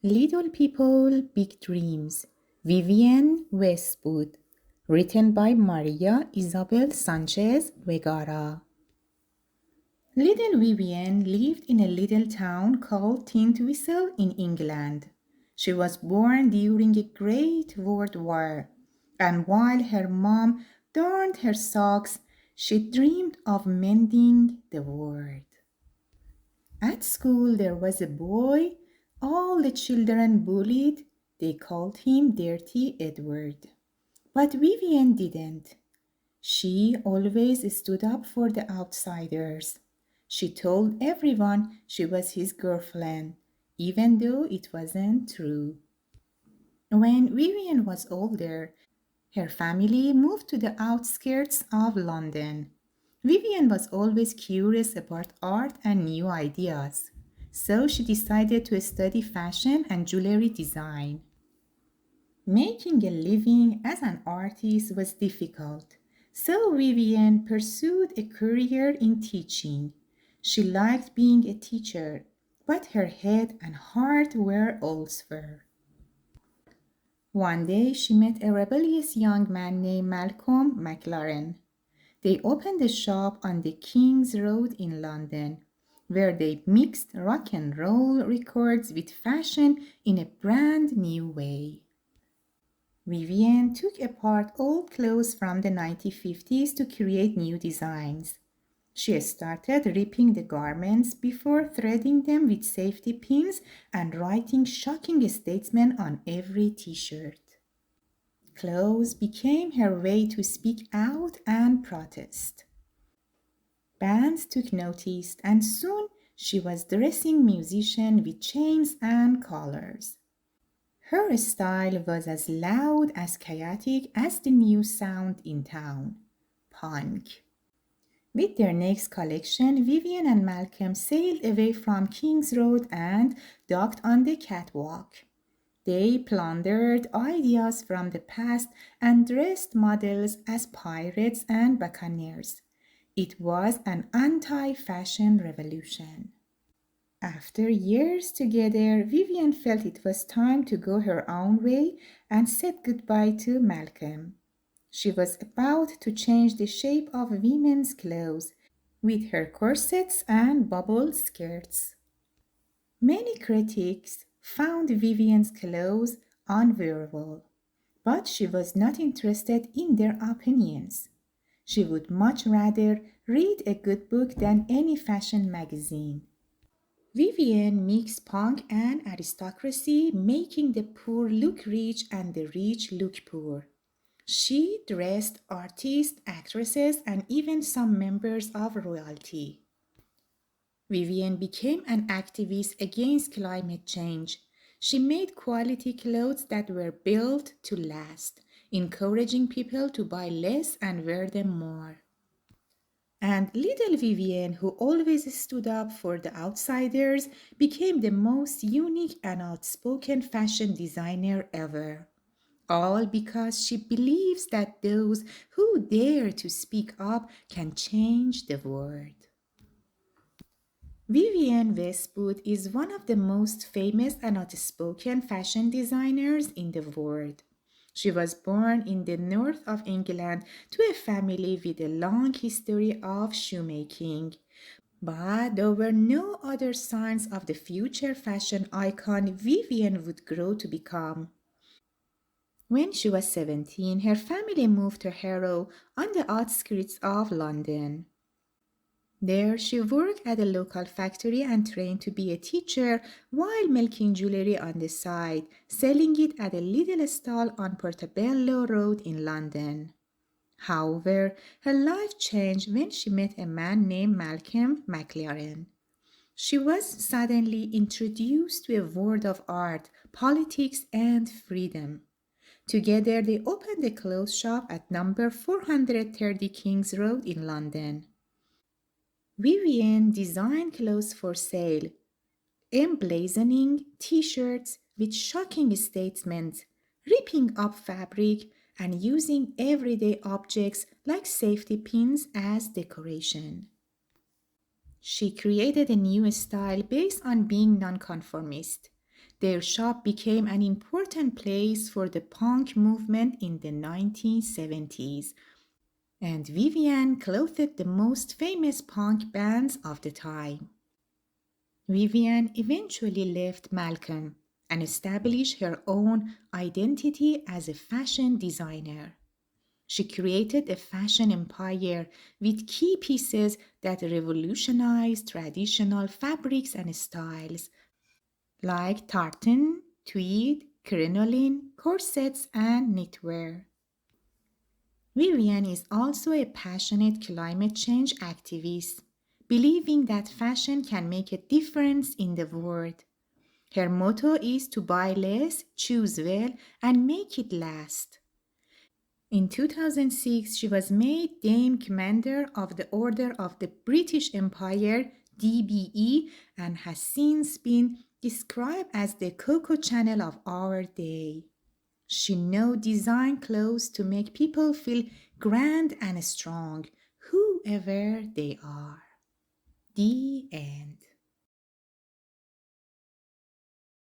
Little People, Big Dreams, Vivienne Westwood, written by Maria Isabel Sanchez Vegara. Little Vivienne lived in a little town called Tintwistle in England. She was born during a Great World War, and while her mom darned her socks, she dreamed of mending the world. At school, there was a boy all the children bullied. They called him Dirty Edward. But Vivienne didn't. She always stood up for the outsiders. She told everyone she was his girlfriend, even though it wasn't true. When Vivienne was older, her family moved to the outskirts of London. Vivienne was always curious about art and new ideas, so she decided to study fashion and jewelry design. Making a living as an artist was difficult, so Vivienne pursued a career in teaching. She liked being a teacher, but her head and heart were elsewhere. One day she met a rebellious young man named Malcolm McLaren. They opened a shop on the King's Road in London, where they mixed rock and roll records with fashion in a brand new way. Vivienne took apart old clothes from the 1950s to create new designs. She started ripping the garments before threading them with safety pins and writing shocking statements on every t-shirt. Clothes became her way to speak out and protest. Bands took notice, and soon she was dressing musicians with chains and collars. Her style was as loud as chaotic as the new sound in town, punk. With their next collection, Vivienne and Malcolm sailed away from King's Road and docked on the catwalk. They plundered ideas from the past and dressed models as pirates and buccaneers. It was an anti-fashion revolution. After years together, Vivienne felt it was time to go her own way and said goodbye to Malcolm. She was about to change the shape of women's clothes with her corsets and bubble skirts. Many critics found Vivienne's clothes unwearable, but she was not interested in their opinions. She would much rather read a good book than any fashion magazine. Vivienne mixed punk and aristocracy, making the poor look rich and the rich look poor. She dressed artists, actresses, and even some members of royalty. Vivienne became an activist against climate change. She made quality clothes that were built to last, encouraging people to buy less and wear them more. And little Vivienne, who always stood up for the outsiders, became the most unique and outspoken fashion designer ever. All because she believes that those who dare to speak up can change the world. Vivienne Westwood is one of the most famous and outspoken fashion designers in the world. She was born in the north of England to a family with a long history of shoemaking. But there were no other signs of the future fashion icon Vivienne would grow to become. When she was 17, her family moved to Harrow on the outskirts of London. There, she worked at a local factory and trained to be a teacher while making jewelry on the side, selling it at a little stall on Portobello Road in London. However, her life changed when she met a man named Malcolm McLaren. She was suddenly introduced to a world of art, politics, and freedom. Together, they opened a clothes shop at number 430 King's Road in London. Vivienne designed clothes for sale, emblazoning t-shirts with shocking statements, ripping up fabric, and using everyday objects like safety pins as decoration. She created a new style based on being nonconformist. Their shop became an important place for the punk movement in the 1970s, and Vivienne clothed the most famous punk bands of the time. Vivienne eventually left Malcolm and established her own identity as a fashion designer. She created a fashion empire with key pieces that revolutionized traditional fabrics and styles like tartan, tweed, crinoline, corsets, and knitwear. Vivienne is also a passionate climate change activist, believing that fashion can make a difference in the world. Her motto is to buy less, choose well, and make it last. In 2006, she was made Dame Commander of the Order of the British Empire, DBE, and has since been described as the Coco Chanel of our day. She now designs clothes to make people feel grand and strong, whoever they are. The end.